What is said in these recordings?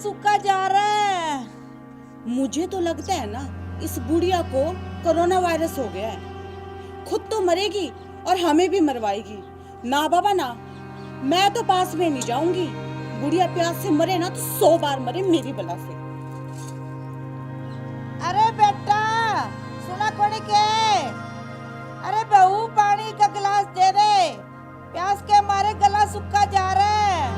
सूखा जा रहा है। मुझे तो लगता है ना इस बुढ़िया को कोरोना वायरस हो गया है। खुद तो मरेगी और हमें भी मरवाएगी। ना बाबा ना, मैं तो पास में नहीं जाऊंगी। बुढ़िया प्यास से मरे ना तो 100 बार मरे मेरी बला से। अरे बेटा सुना कोड़ी के, अरे बहू पानी का गिलास दे दे, प्यास के मारे गला सूखा जा रहा है।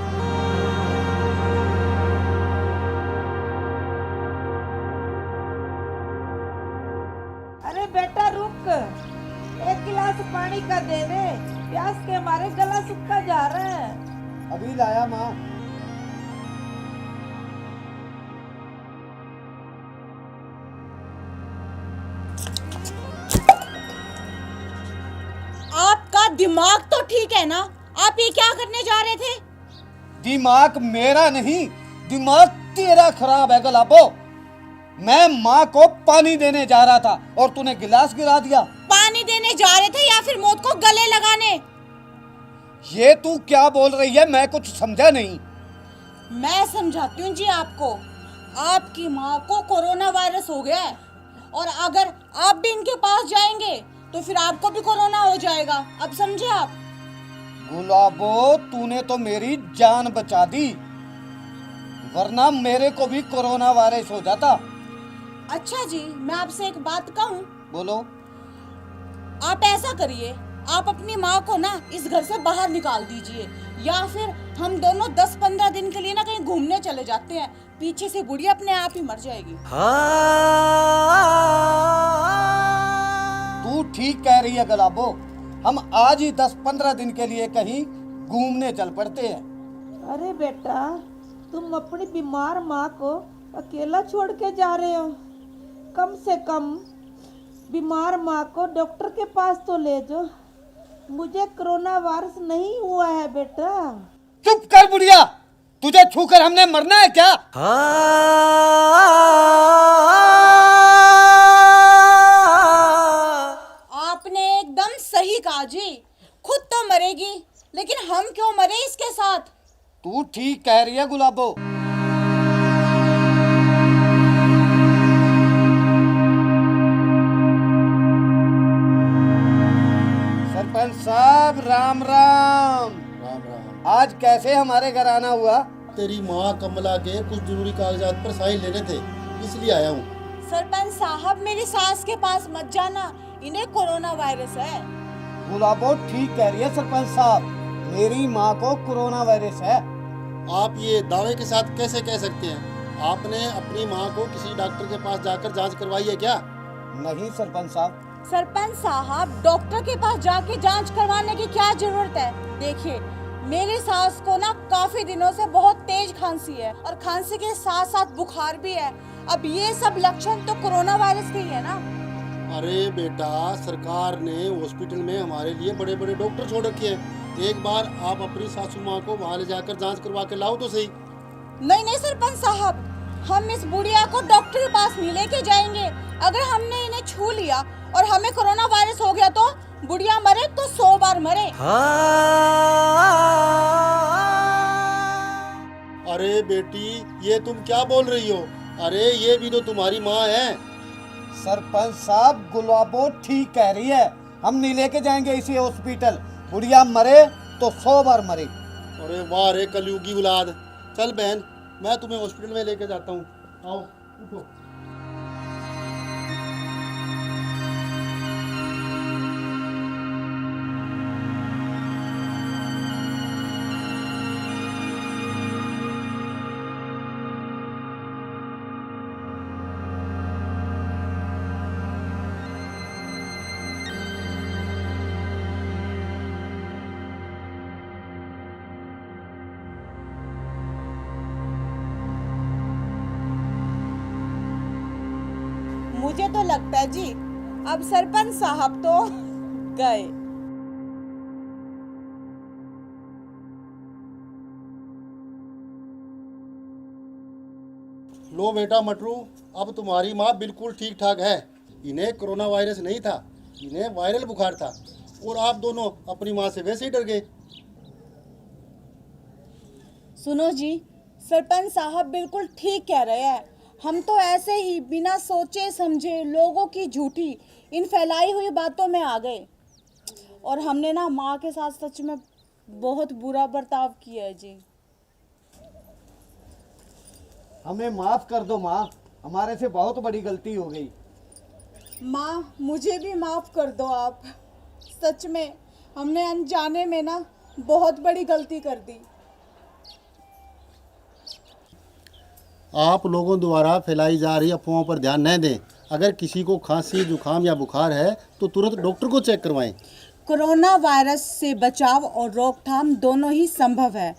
अरे बेटा रुक, एक गिलास पानी का दे दे, प्यास के मारे गला सूखा जा रहा है। अभी लाया माँ। आपका दिमाग तो ठीक है ना? आप ये क्या करने जा रहे थे? दिमाग मेरा नहीं, दिमाग तेरा खराब है गलाबो। मैं माँ को पानी देने जा रहा था और तूने गिलास गिरा दिया। पानी देने जा रहे थे या फिर मौत को गले लगाने? ये तू क्या बोल रही है? मैं कुछ समझा नहीं। मैं समझाती हूँ जी आपको। आपकी माँ को कोरोना वायरस हो गया है और अगर आप भी इनके पास जाएंगे तो फिर आपको भी कोरोना हो जाएगा। अब समझे आप? गुलाबो तूने तो मेरी जान बचा दी, वरना मेरे को भी कोरोना वायरस हो जाता। अच्छा जी, मैं आपसे एक बात कहूँ। बोलो। आप ऐसा करिए, आप अपनी माँ को ना इस घर से बाहर निकाल दीजिए, या फिर हम दोनों 10-15 दिन के लिए ना कहीं घूमने चले जाते हैं। पीछे से बुढ़िया अपने आप ही मर जाएगी। तू ठीक कह रही है गलाबो, हम आज ही 10-15 दिन के लिए कहीं घूमने चल पड़ते हैं। अरे बेटा तुम अपनी बीमार माँ को अकेला छोड़ के जा रहे हो। कम से कम बीमार माँ को डॉक्टर के पास तो ले जाओ। मुझे कोरोना वायरस नहीं हुआ है बेटा। चुप कर बुढ़िया, तुझे छूकर हमने मरना है क्या? आपने एकदम सही कहा जी। खुद तो मरेगी, लेकिन हम क्यों मरे इसके साथ? तू ठीक कह रही है गुलाबो। सरपंच साहब राम राम। राम राम। आज कैसे हमारे घर आना हुआ? तेरी माँ कमला के कुछ जरूरी कागजात पर साइन लेने थे, इसलिए आया हूँ। सरपंच साहब मेरी सास के पास मत जाना, इन्हें कोरोना वायरस है। गुलाबो ठीक कह रही है सरपंच साहब, मेरी माँ को कोरोना वायरस है। आप ये दावे के साथ कैसे कह सकते हैं? आपने अपनी माँ को किसी डॉक्टर के पास जाकर जांच करवाई है क्या? नहीं सरपंच साहब। सरपंच साहब, डॉक्टर के पास जाके जांच करवाने की क्या जरूरत है? देखिए, मेरी सास को ना काफी दिनों से बहुत तेज खांसी है और खांसी के साथ साथ बुखार भी है। अब ये सब लक्षण तो कोरोना वायरस के ही है ना। अरे बेटा, सरकार ने हॉस्पिटल में हमारे लिए बड़े बड़े डॉक्टर छोड़ रखे हैं। एक बार आप अपनी सासू माँ को वहाँ ले जाकर जांच करवा के लाओ तो सही। नहीं नहीं सरपंच साहब, हम इस बुढ़िया को डॉक्टर के पास नहीं लेके जाएंगे। अगर हमने इन्हें छू लिया और हमें कोरोना वायरस हो गया तो बुढ़िया मरे तो 100 बार मरे। अरे बेटी, ये तुम क्या बोल रही हो? अरे ये भी तो तुम्हारी माँ है। सरपंच साहब गुलाबो ठीक कह रही है, हम नहीं लेके जाएंगे इसे हॉस्पिटल। बुढ़िया मरे तो 100 बार मरे। अरे वाह रे कलयुगी औलाद। चल बहन, मैं तुम्हें हॉस्पिटल में लेके जाता हूँ। आओ उठो। मुझे तो लगता है जी अब सरपंच साहब तो गए। लो बेटा मटरू, अब तुम्हारी माँ बिल्कुल ठीक ठाक है। इन्हें कोरोना वायरस नहीं था, इन्हें वायरल बुखार था और आप दोनों अपनी माँ से वैसे ही डर गए। सुनो जी, सरपंच साहब बिल्कुल ठीक कह रहे हैं। हम तो ऐसे ही बिना सोचे समझे लोगों की झूठी इन फैलाई हुई बातों में आ गए, और हमने ना माँ के साथ सच में बहुत बुरा बर्ताव किया है जी। हमें माफ कर दो माँ, हमारे से बहुत बड़ी गलती हो गई। माँ मुझे भी माफ़ कर दो आप, सच में हमने अनजाने में ना बहुत बड़ी गलती कर दी। आप लोगों द्वारा फैलाई जा रही अफवाहों पर ध्यान न दें। अगर किसी को खांसी, जुकाम या बुखार है तो तुरंत डॉक्टर को चेक करवाएं। कोरोना वायरस से बचाव और रोकथाम दोनों ही संभव है।